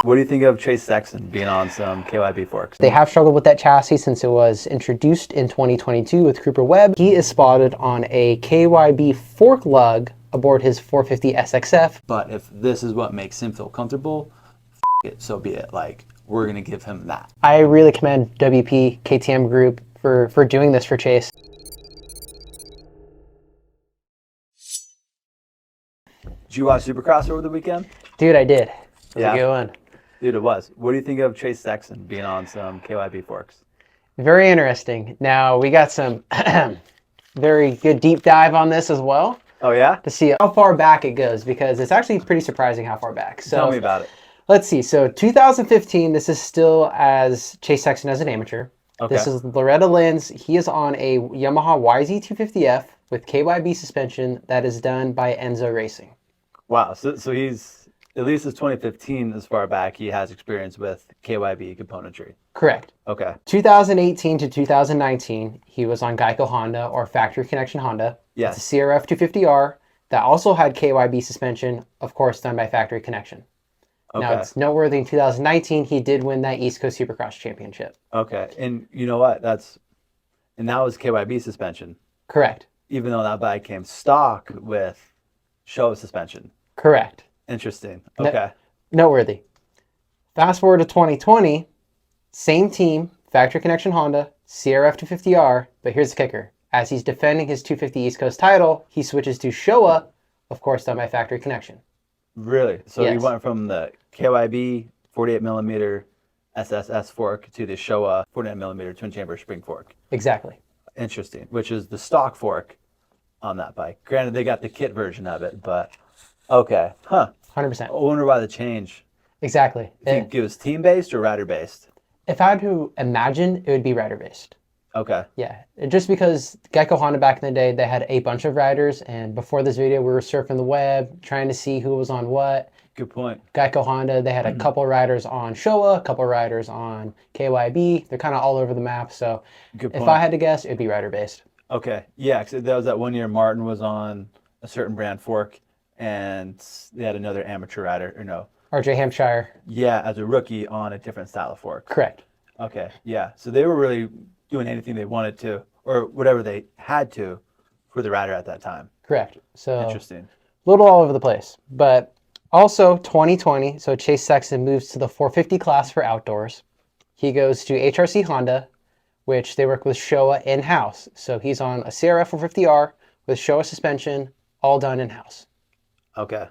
What do you think of Chase Sexton being on some KYB forks? They have struggled with that chassis since it was introduced in 2022 with Cooper Webb. He is spotted on a KYB fork lug aboard his 450 SXF. But if this is what makes him feel comfortable, it, so be it. Like, we're going to give him that. I really commend WP KTM Group for doing this for Chase. Did you watch Supercross over the weekend? Dude, I did. It was Yeah. a good one. Dude, it was. What do you think of Chase Sexton being on some KYB forks? Very interesting. Now, we got some very good deep dive on this as well Oh, yeah? to see how far back it goes, because it's actually pretty surprising how far back. So Tell me about it. let's see. So 2015, this is still as Chase Sexton as an amateur. Okay. This is Loretta Lynn's. He is on a Yamaha YZ250F with KYB suspension that is done by Enzo Racing. Wow. So he's, at least as 2015, as far back, he has experience with KYB componentry. Correct. Okay. 2018 to 2019, he was on Geico Honda or Factory Connection Honda. Yes. It's a CRF 250R that also had KYB suspension, of course, done by Factory Connection. Okay. Now, it's noteworthy in 2019, he did win that East Coast Supercross Championship. Okay. And you know what? And that was KYB suspension, Correct. even though that bike came stock with Showa suspension. Correct. Interesting. Okay. Noteworthy. Fast forward to 2020, same team, Factory Connection Honda, CRF 250R, but here's the kicker. As he's defending his 250 East Coast title, he switches to Showa, of course, done by Factory Connection. Really? So Yes. you went from the KYB 48mm SSS fork to the Showa 49mm twin chamber spring fork. Exactly. Interesting. Which is the stock fork on that bike. Granted, they got the kit version of it, but okay. Huh. 100%. I wonder why the change. Exactly. You think it was team-based or rider-based? If I had to imagine, it would be rider-based. Okay. Yeah, just because Geico Honda back in the day, they had a bunch of riders, and before this video, we were surfing the web, trying to see who was on what. Good point. Geico Honda, they had a couple riders on Showa, a couple riders on KYB. They're kind of all over the map, so Good if point. I had to guess, it'd be rider-based. Okay. Yeah, 'cause that was that one year Martin was on a certain brand fork, and they had another amateur rider, or no. RJ Hampshire. Yeah, as a rookie on a different style of fork. Correct. Okay, yeah. So they were really doing anything they wanted to, or whatever they had to, for the rider at that time. Correct. So Interesting. a little all over the place. But also 2020, so Chase Sexton moves to the 450 class for outdoors. He goes to HRC Honda, which they work with Showa in-house. So he's on a CRF 450R with Showa suspension, all done in-house. Okay.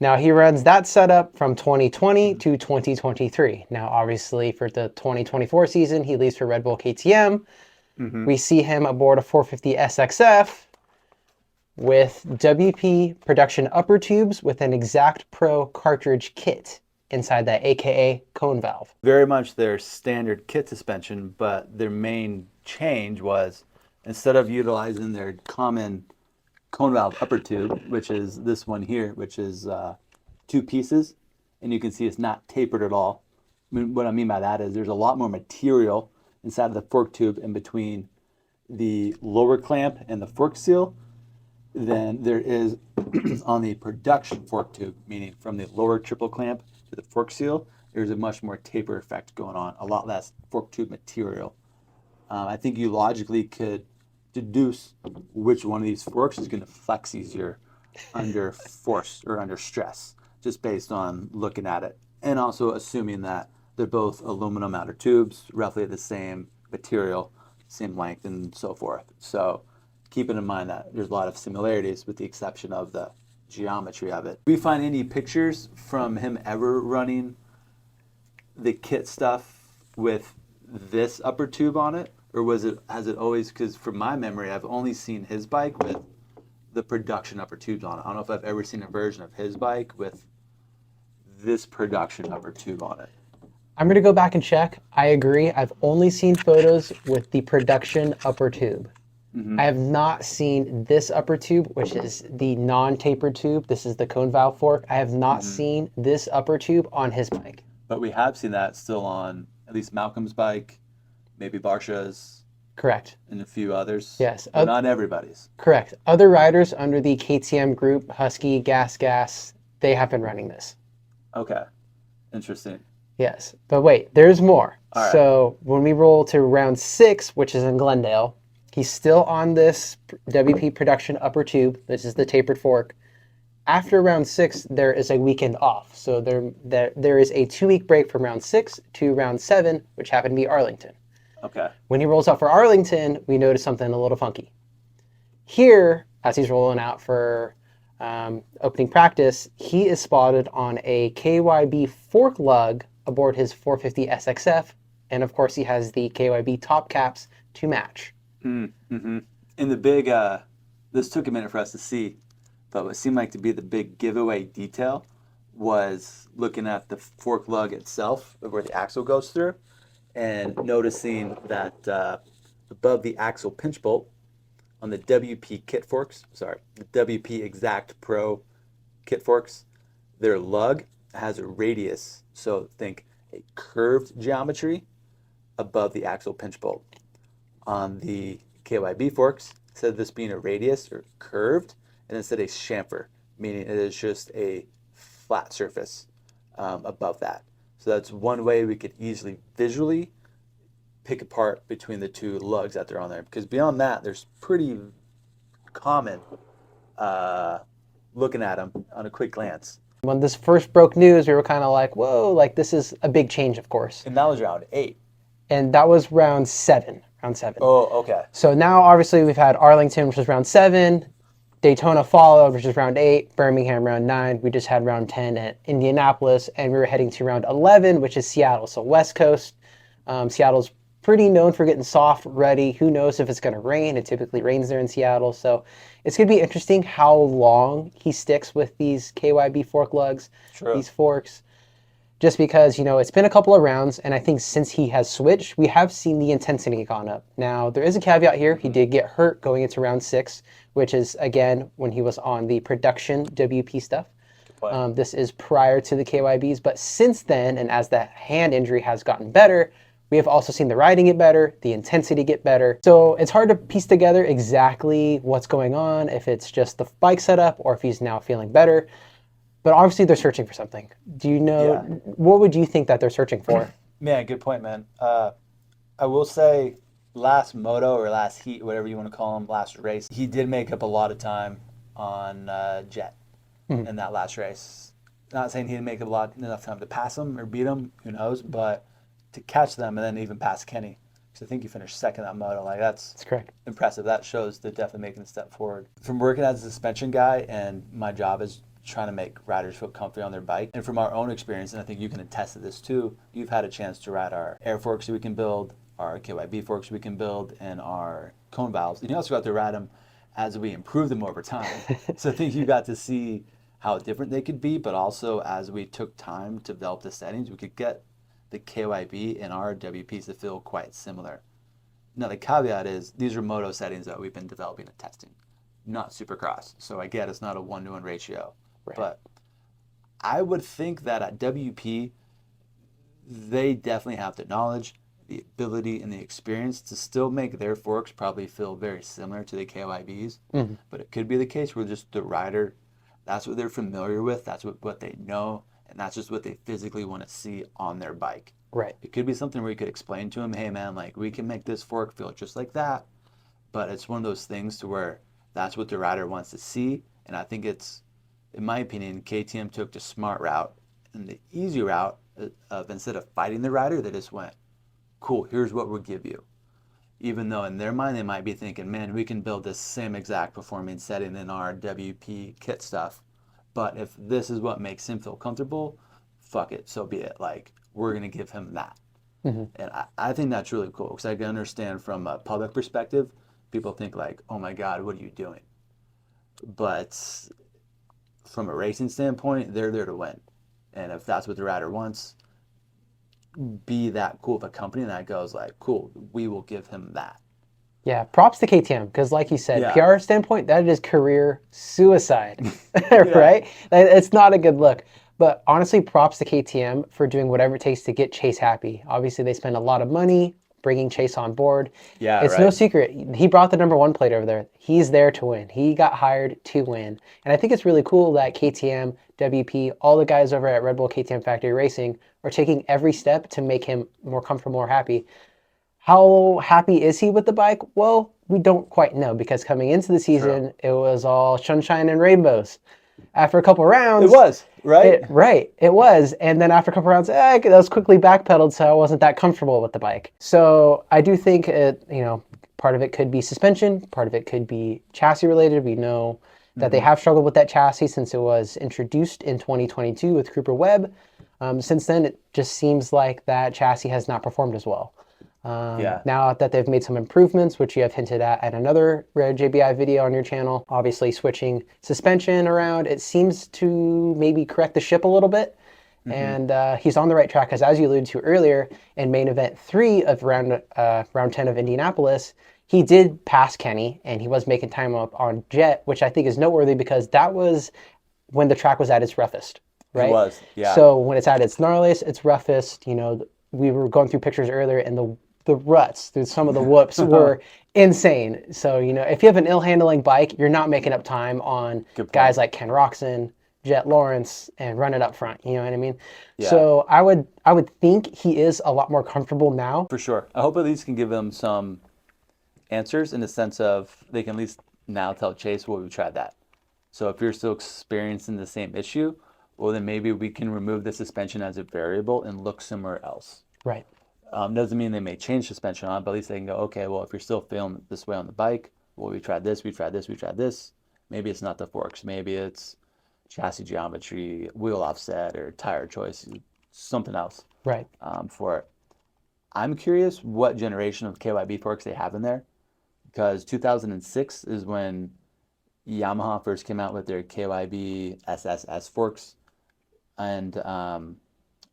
Now he runs that setup from 2020 to 2023. Now, obviously, for the 2024 season, he leaves for Red Bull KTM. We see him aboard a 450 SXF with WP production upper tubes with an XACT Pro Cartridge Kit inside that, aka cone valve. Very much their standard kit suspension, but their main change was instead of utilizing their common cone valve upper tube, which is this one here, which is 2 pieces, and you can see it's not tapered at all. I mean, what I mean by that is there's a lot more material inside of the fork tube in between the lower clamp and the fork seal than there is on the production fork tube, meaning from the lower triple clamp to the fork seal, there's a much more taper effect going on, a lot less fork tube material. I think you logically could deduce which one of these forks is going to flex easier under force or under stress, just based on looking at it, and also assuming that they're both aluminum outer tubes, roughly the same material, same length, and so forth. So keeping in mind that there's a lot of similarities with the exception of the geometry of it. Do we find any pictures from him ever running the kit stuff with this upper tube on it? Or has it always, because from my memory, I've only seen his bike with the production upper tubes on it. I don't know if I've ever seen a version of his bike with this production upper tube on it. I'm going to go back and check. I agree. I've only seen photos with the production upper tube. I have not seen this upper tube, which is the non-tapered tube. This is the cone valve fork. I have not seen this upper tube on his bike. But we have seen that still on at least Malcolm's bike, maybe Barsha's, Correct. and a few others. Yes. But not everybody's. Correct. Other riders under the KTM group, Husky, Gas, they have been running this. Okay. Interesting. Yes, but wait, there's more. All right. So when we roll to round 6, which is in Glendale, he's still on this WP production upper tube. This is the tapered fork. After round 6, there is a weekend off. So there is a 2-week break from round 6 to round 7, which happened to be Arlington. Okay. When he rolls out for Arlington, we notice something a little funky. Here, as he's rolling out for opening practice, he is spotted on a KYB fork lug aboard his 450 SXF, and of course he has the KYB top caps to match. Mm-hmm. And the big, this took a minute for us to see, but what seemed like to be the big giveaway detail was looking at the fork lug itself, where the axle goes through, and noticing that above the axle pinch bolt on the WP kit forks, the WP XACT Pro kit forks, their lug has a radius, so think a curved geometry above the axle pinch bolt. On the KYB forks, instead of this being a radius or curved, and instead a chamfer, meaning it is just a flat surface above that. So that's one way we could easily visually pick apart between the two lugs that they're on there. Because beyond that, there's pretty common looking at them on a quick glance. When this first broke news, we were kind of like, whoa, like this is a big change, of course. And that was round 8. And that was round 7. Oh, okay. So now obviously we've had Arlington, which was round 7, Daytona followed, which is round 8, Birmingham round 9. We just had round 10 at Indianapolis, and we were heading to round 11, which is Seattle. So West Coast, Seattle's pretty known for getting soft, ruddy. Who knows if it's going to rain? It typically rains there in Seattle. So it's going to be interesting how long he sticks with these KYB fork lugs, these forks. Just because, you know, it's been a couple of rounds, and I think since he has switched, we have seen the intensity gone up. Now, there is a caveat here. He did get hurt going into round 6, which is, again, when he was on the production WP stuff. This is prior to the KYBs, but since then, and as the hand injury has gotten better, we have also seen the riding get better, the intensity get better. So it's hard to piece together exactly what's going on, if it's just the bike setup or if he's now feeling better. But obviously they're searching for something. Do you know, what would you think that they're searching for? Man, good point, man. I will say last moto or last heat, whatever you want to call him, last race, he did make up a lot of time on Jet in that last race. Not saying he didn't make up enough time to pass him or beat him, who knows, but to catch them and then even pass Kenny. Because I think he finished second that moto. Like that's correct. Impressive. That shows they're definitely making a step forward. From working as a suspension guy, and my job is trying to make riders feel comfortable on their bike. And from our own experience, and I think you can attest to this too, you've had a chance to ride our air forks that we can build, our KYB forks we can build, and our cone valves. And you also got to ride them as we improve them over time. So I think you got to see how different they could be, but also as we took time to develop the settings, we could get the KYB and our WPs to feel quite similar. Now the caveat is these are moto settings that we've been developing and testing, not supercross. So I get it's not a 1-to-1 ratio. Right. But I would think that at WP, they definitely have the knowledge, the ability, and the experience to still make their forks probably feel very similar to the KYBs. Mm-hmm. But it could be the case where just the rider, that's what they're familiar with, that's what they know, and that's just what they physically want to see on their bike. Right. It could be something where you could explain to them, hey man, like we can make this fork feel just like that. But it's one of those things to where that's what the rider wants to see. And I think it's, in my opinion, KTM took the smart route and the easy route of instead of fighting the rider, they just went, cool, here's what we'll give you. Even though in their mind they might be thinking, man, we can build this same exact performing setting in our WP kit stuff. But if this is what makes him feel comfortable, fuck it, so be it. Like, we're going to give him that. Mm-hmm. And I think that's really cool because I can understand from a public perspective, people think like, oh my God, what are you doing? But from a racing standpoint, they're there to win. And if that's what the rider wants, be that cool of a company that goes like, cool, we will give him that. Yeah, props to KTM because like you said, PR standpoint, that is career suicide, right? It's not a good look. But honestly, props to KTM for doing whatever it takes to get Chase happy. Obviously, they spend a lot of money bringing Chase on board. Yeah, It's no secret. He brought the #1 plate over there. He's there to win. He got hired to win. And I think it's really cool that KTM, WP, all the guys over at Red Bull KTM Factory Racing are taking every step to make him more comfortable, more happy. How happy is he with the bike? Well, we don't quite know, because coming into the season, it was all sunshine and rainbows. After a couple rounds, it was, right? It was. And then after a couple rounds, that was quickly backpedaled, so I wasn't that comfortable with the bike. So I do think part of it could be suspension, part of it could be chassis related. We know that they have struggled with that chassis since it was introduced in 2022 with Cooper Webb. Since then, it just seems like that chassis has not performed as well. Now that they've made some improvements, which you have hinted at another JBI video on your channel, obviously switching suspension around, it seems to maybe correct the ship a little bit. And he's on the right track, because as you alluded to earlier, in main event 3 of round 10 of Indianapolis, he did pass Kenny, and he was making time up on Jet, which I think is noteworthy, because that was when the track was at its roughest, right? It was, yeah. So when it's at its gnarliest, its roughest, we were going through pictures earlier, and the ruts through some of the whoops were insane. So, if you have an ill-handling bike, you're not making up time on guys like Ken Roxon, Jet Lawrence, and running up front. You know what I mean? Yeah. So I would think he is a lot more comfortable now. For sure. I hope at least can give them some answers, in the sense of they can at least now tell Chase, well, we've tried that. So if you're still experiencing the same issue, well, then maybe we can remove the suspension as a variable and look somewhere else. Right. Doesn't mean they may change suspension on it, but at least they can go, okay, well, if you're still feeling this way on the bike, well, we tried this, we tried this, we tried this. Maybe it's not the forks. Maybe it's chassis geometry, wheel offset, or tire choice, something else. Right. For it. I'm curious what generation of KYB forks they have in there, because 2006 is when Yamaha first came out with their KYB SSS forks. And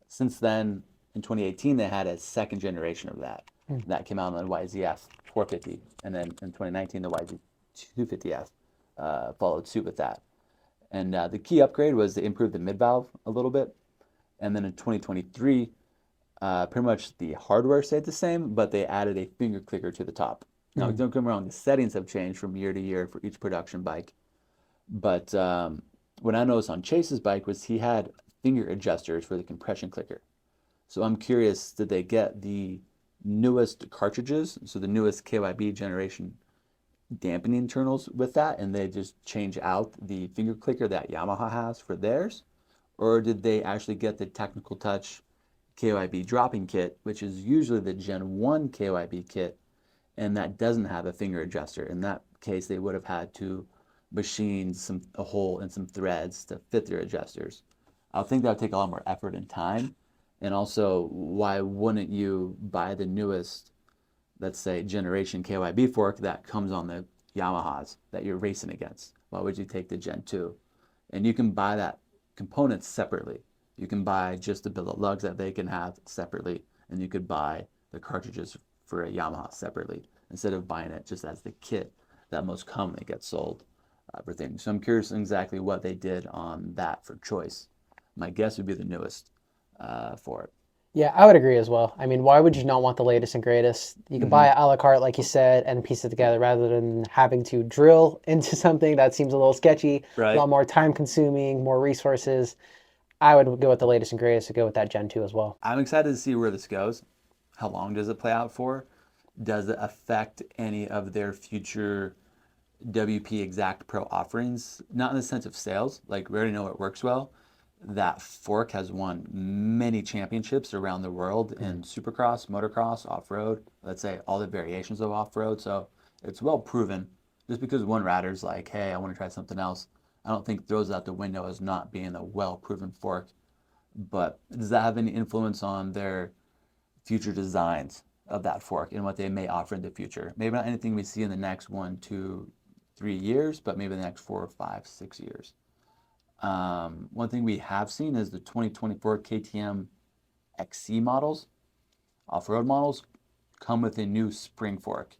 since then, in 2018, they had a second generation of that. That came out on the YZF 450. And then in 2019, the YZ 250F followed suit with that. And the key upgrade was to improve the mid-valve a little bit. And then in 2023, pretty much the hardware stayed the same, but they added a finger clicker to the top. Now, don't get me wrong, the settings have changed from year to year for each production bike. But what I noticed on Chase's bike was he had finger adjusters for the compression clicker. So I'm curious, did they get the newest cartridges, so the newest KYB generation dampening internals with that, and they just change out the finger clicker that Yamaha has for theirs? Or did they actually get the Technical Touch KYB dropping kit, which is usually the Gen 1 KYB kit, and that doesn't have a finger adjuster? In that case, they would have had to machine a hole and some threads to fit their adjusters. I think that would take a lot more effort and time. And also, why wouldn't you buy the newest, let's say, generation KYB fork that comes on the Yamahas that you're racing against? Why would you take the Gen 2? And you can buy that component separately. You can buy just the billet lugs that they can have separately, and you could buy the cartridges for a Yamaha separately, instead of buying it just as the kit that most commonly gets sold for things. So I'm curious exactly what they did on that for choice. My guess would be the newest for it. Yeah, I would agree as well. I mean, why would you not want the latest and greatest? You can buy it a la carte, like you said, and piece it together, rather than having to drill into something that seems a little sketchy, right. A lot more time consuming, more resources. I would go with the latest and greatest, to go with that Gen 2 as well. I'm excited to see where this goes. How long does it play out for? Does it affect any of their future WP XACT Pro offerings? Not in the sense of sales, like we already know it works well. That fork has won many championships around the world in supercross, motocross, off-road, let's say all the variations of off-road. So it's well proven. Just because one rider's like, hey, I want to try something else, I don't think throws out the window as not being a well-proven fork. But does that have any influence on their future designs of that fork and what they may offer in the future? Maybe not anything we see in the next 1, 2, 3 years, but maybe the next 4, 5, 6 years. One thing we have seen is the 2024 KTM XC models, off-road models, come with a new spring fork.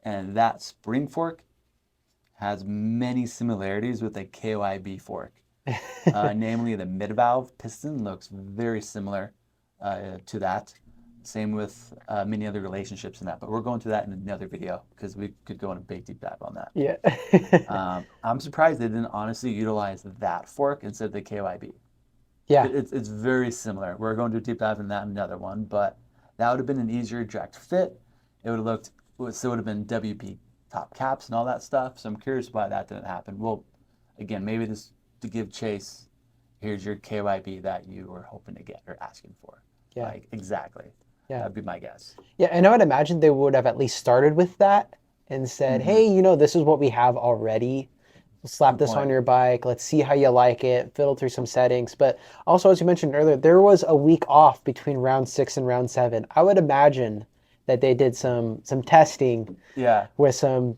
And that spring fork has many similarities with a KYB fork. Namely, the mid-valve piston looks very similar to that. Same with many other relationships and that. But we're going through that in another video because we could go on a big deep dive on that. Yeah. I'm surprised they didn't honestly utilize that fork instead of the KYB. Yeah. It's very similar. We're going to do a deep dive in that in another one, but that would have been an easier direct fit. It would have looked, so it would have been WP top caps and all that stuff. So I'm curious why that didn't happen. Well, again, maybe this to give Chase, here's your KYB that you were hoping to get or asking for. Yeah. Like, exactly. Yeah. That'd be my guess. Yeah, and I would imagine they would have at least started with that and said, hey, this is what we have already. Slap this on your bike. Let's see how you like it. Fiddle through some settings. But also, as you mentioned earlier, there was a week off between round 6 and round 7. I would imagine that they did some testing with some,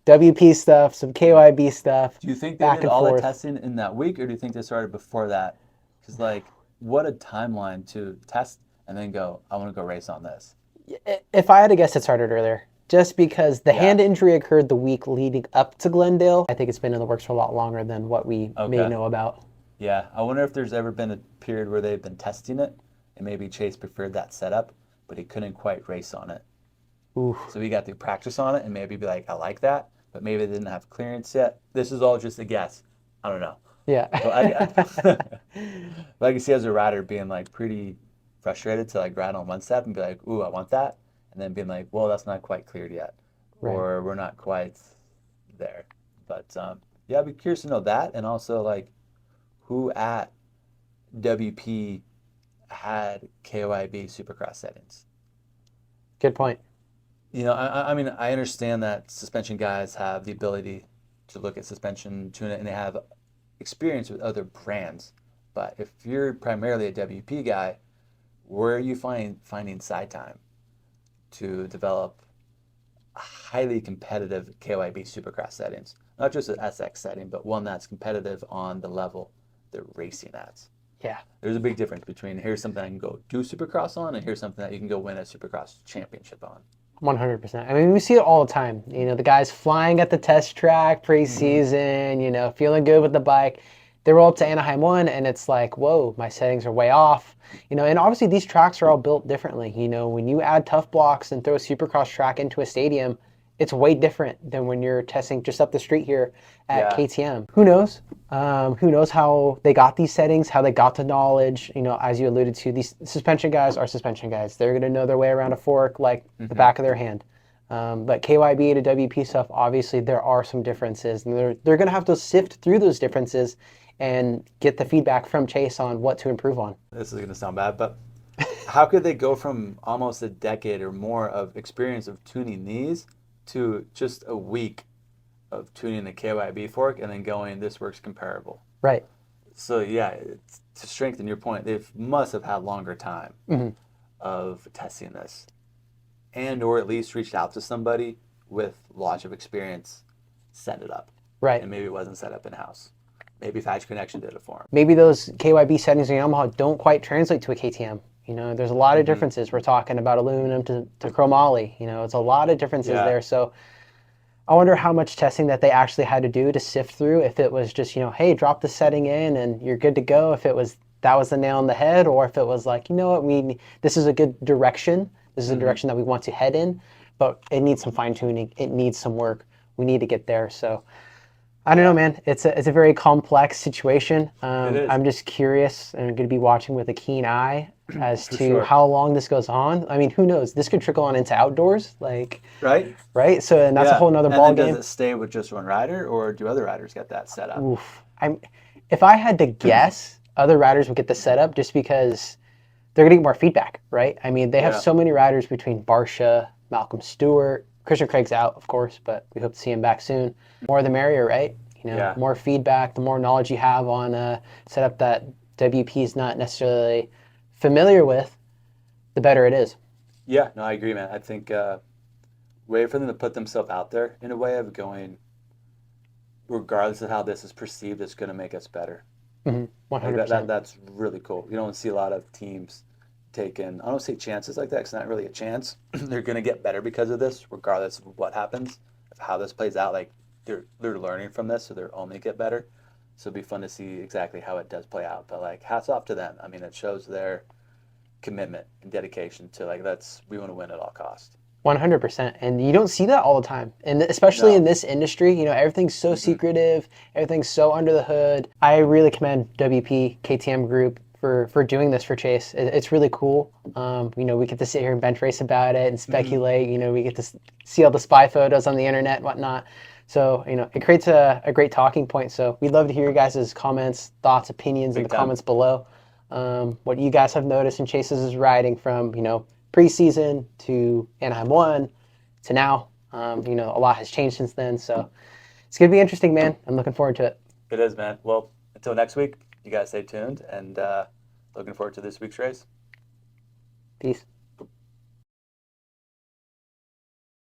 WP stuff, some KYB stuff. Do you think they did all the testing in that week, or do you think they started before that? Because, like, what a timeline to test and then go, I want to go race on this. If I had to guess, it started earlier. Just because the hand injury occurred the week leading up to Glendale. I think it's been in the works for a lot longer than what we may know about. Yeah, I wonder if there's ever been a period where they've been testing it, and maybe Chase preferred that setup, but he couldn't quite race on it. Oof. So he got to practice on it and maybe be like, I like that, but maybe they didn't have clearance yet. This is all just a guess. I don't know. Yeah. But I can see as a rider being like pretty frustrated to like ride on one step and be like, ooh, I want that. And then being like, well, that's not quite cleared yet. Right. Or we're not quite there. But yeah, I'd be curious to know that. And also like who at WP had KYB Supercross settings. Good point. I mean, I understand that suspension guys have the ability to look at suspension, tune it, and they have experience with other brands. But if you're primarily a WP guy, where are you finding side time to develop highly competitive KYB Supercross settings? Not just an SX setting, but one that's competitive on the level they're racing at. Yeah. There's a big difference between here's something I can go do Supercross on and here's something that you can go win a Supercross championship on. 100%. I mean, we see it all the time. The guys flying at the test track preseason, feeling good with the bike. They roll up to Anaheim 1 and it's like, whoa, my settings are way off. And obviously these tracks are all built differently. When you add tough blocks and throw a Supercross track into a stadium, it's way different than when you're testing just up the street here at KTM. Who knows? Who knows how they got these settings, how they got the knowledge. As you alluded to, these suspension guys are suspension guys. They're going to know their way around a fork like the back of their hand. But KYB to WP stuff, obviously there are some differences. And they're going to have to sift through those differences and get the feedback from Chase on what to improve on. This is going to sound bad, but how could they go from almost a decade or more of experience of tuning these to just a week of tuning the KYB fork and then going, this works comparable? Right. So yeah, to strengthen your point, they must have had longer time of testing this, and or at least reached out to somebody with lots of experience, set it up. Right. And maybe it wasn't set up in-house. Maybe Thatch Connection did it for them. Maybe those KYB settings in Yamaha don't quite translate to a KTM. There's a lot of differences. We're talking about aluminum to chromoly. It's a lot of differences there. So I wonder how much testing that they actually had to do to sift through. If it was just, hey, drop the setting in and you're good to go. If it was that was the nail on the head, or if it was like, this is a good direction. This is a direction that we want to head in, but it needs some fine tuning. It needs some work. We need to get there. So I don't know, man. It's a very complex situation. I'm just curious, and I'm going to be watching with a keen eye as to how long this goes on. I mean, who knows? This could trickle on into outdoors, right? So, and that's a whole nother ball game. Does it stay with just one rider, or do other riders get that set up? Oof. If I had to guess, other riders would get the setup just because they're going to get more feedback, right? I mean, they have so many riders between Barsha, Malcolm Stewart. Christian Craig's out, of course, but we hope to see him back soon. More the merrier, right? More feedback, the more knowledge you have on a setup that WP is not necessarily familiar with, the better it is. Yeah, no, I agree, man. I think way for them to put themselves out there in a way of going, regardless of how this is perceived, it's going to make us better. 100%. That's really cool. You don't see a lot of teams taking, I don't say chances like that, 'cause it's not really a chance. They're going to get better because of this, regardless of what happens, of how this plays out. Like, they're learning from this, so they're only get better. So it'd be fun to see exactly how it does play out. But like, hats off to them. I mean, it shows their commitment and dedication to like we want to win at all costs. 100%. And you don't see that all the time. And especially No. in this industry, you know, everything's so secretive, everything's so under the hood. I really commend WP KTM Group for doing this for Chase. It's really cool. You know, we get to sit here and bench race about it and speculate. You know, we get to see all the spy photos on the internet and whatnot. So, you know, it creates a great talking point. So we'd love to hear your guys' comments, thoughts, opinions in the comments below. What you guys have noticed in Chase's riding from, you know, preseason to Anaheim 1 to now. You know, a lot has changed since then. So it's going to be interesting, man. I'm looking forward to it. It is, man. Well, until next week, you guys stay tuned and looking forward to this week's race. Peace.